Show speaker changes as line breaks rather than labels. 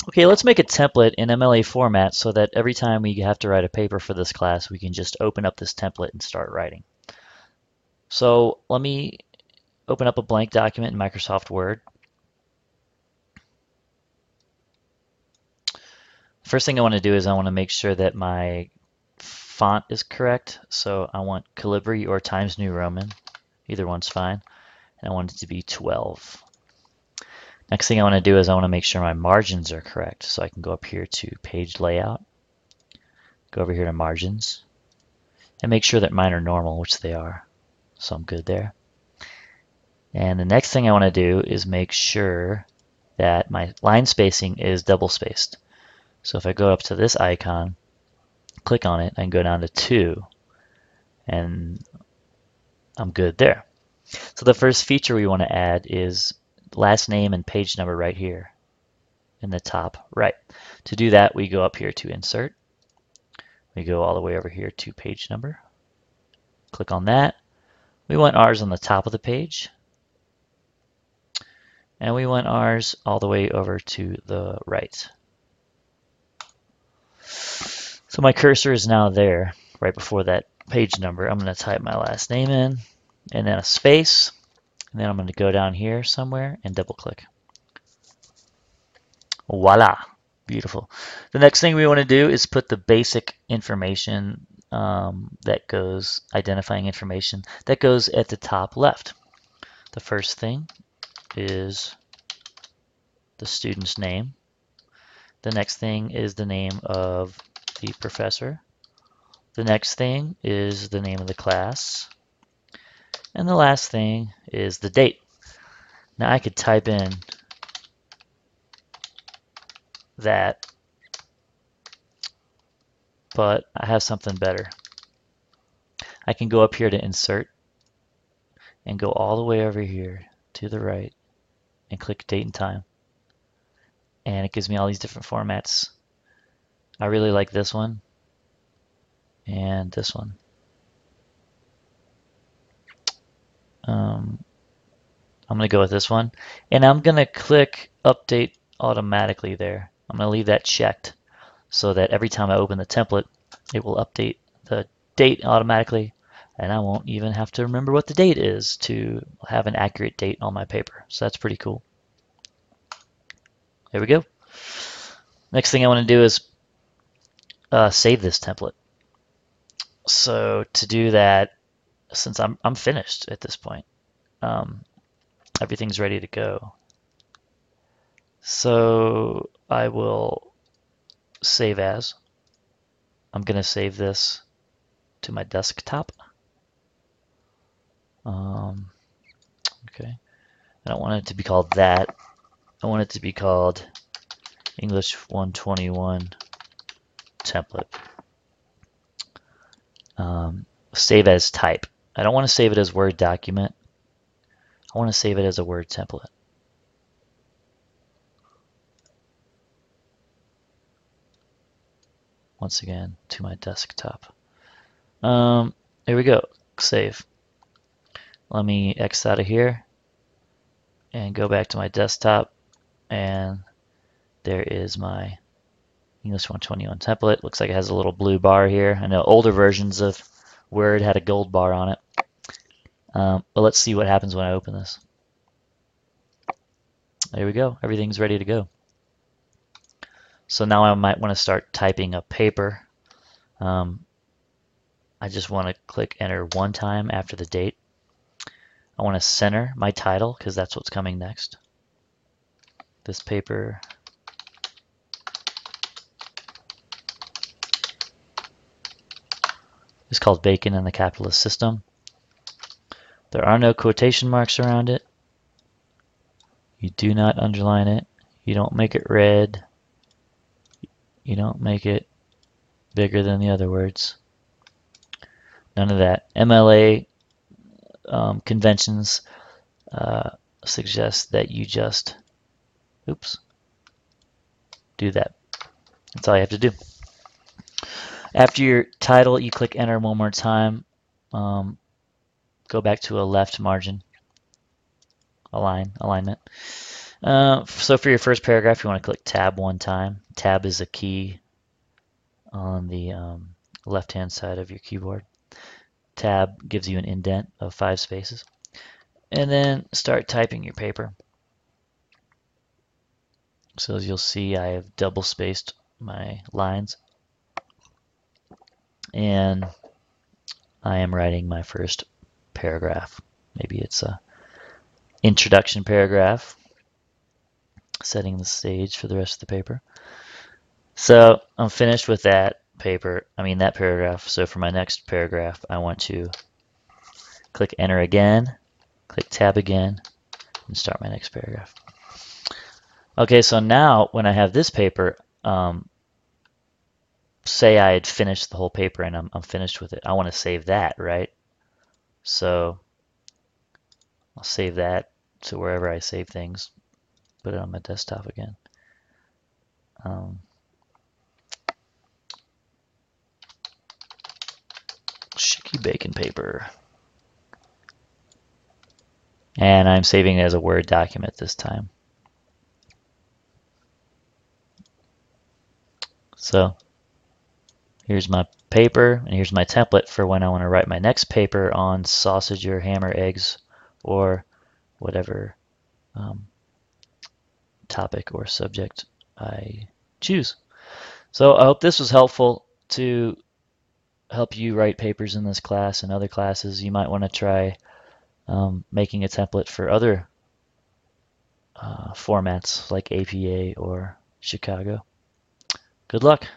Okay, let's make a template in MLA format so that every time we have to write a paper for this class, we can just open up this template and start writing. So let me open up a blank document in Microsoft Word. First thing I want to do is I want to make sure that my font is correct. So I want Calibri or Times New Roman. Either one's fine. And I want it to be 12. Next thing I want to do is I want to make sure my margins are correct. So I can go up here to Page Layout, go over here to Margins, and make sure that mine are normal, which they are. So I'm good there. And the next thing I want to do is make sure that my line spacing is double spaced. So if I go up to this icon, click on it, I can go down to 2, and I'm good there. So the first feature we want to add is last name and page number right here in the top right. To do that, we go up here to Insert. We go all the way over here to Page Number. Click on that. We want ours on the top of the page. And we want ours all the way over to the right. So my cursor is now there, right before that page number. I'm going to type my last name in, and then a space, and then I'm going to go down here somewhere and double click. Voila, beautiful. The next thing we want to do is put the basic information that goes, identifying information, that goes at the top left. The first thing is the student's name. The next thing is the name of the professor. The next thing is the name of the class. And the last thing is the date. Now I could type in that, but I have something better. I can go up here to Insert and go all the way over here to the right and click Date and Time. And it gives me all these different formats. I really like this one and this one. I'm going to go with this one, and I'm going to click Update automatically there. I'm going to leave that checked so that every time I open the template, it will update the date automatically, and I won't even have to remember what the date is to have an accurate date on my paper. So that's pretty cool. There we go. Next thing I want to do is save this template. So to do that, since I'm finished at this point, everything's ready to go. So I will save as. I'm going to save this to my desktop. Okay. I don't want it to be called that. I want it to be called English 121 template. Save as type. I don't want to save it as Word document. I want to save it as a Word template. Once again, to my desktop. Here we go. Save. Let me X out of here and go back to my desktop, and there is my English 121 template. Looks like it has a little blue bar here. I know older versions of Word had a gold bar on it. But let's see what happens when I open this. There we go. Everything's ready to go. So now I might want to start typing a paper. I just want to click enter one time after the date. I want to center my title because that's what's coming next. This paper is called Bacon in the Capitalist System. There are no quotation marks around it. You do not underline it. You don't make it red. You don't make it bigger than the other words. None of that. MLA conventions suggest that you just, do that. That's all you have to do. After your title, you click enter one more time. Go back to a left margin alignment. So for your first paragraph, you want to click Tab one time. Tab is a key on the left-hand side of your keyboard. Tab gives you an indent of 5 spaces. And then start typing your paper. So as you'll see, I have double spaced my lines. And I am writing my first paragraph. Maybe it's a introduction paragraph, setting the stage for the rest of the paper. So I'm finished with that that paragraph. So for my next paragraph, I want to click enter again, click tab again, and start my next paragraph. Okay, so now when I have this paper, say I had finished the whole paper and I'm finished with it. I want to save that, right? So I'll save that to wherever I save things, put it on my desktop again. Chicky bacon paper. And I'm saving it as a Word document this time. So here's my paper, and here's my template for when I want to write my next paper on sausage or ham or eggs or whatever topic or subject I choose. So I hope this was helpful to help you write papers in this class and other classes. You might want to try making a template for other formats like APA or Chicago. Good luck.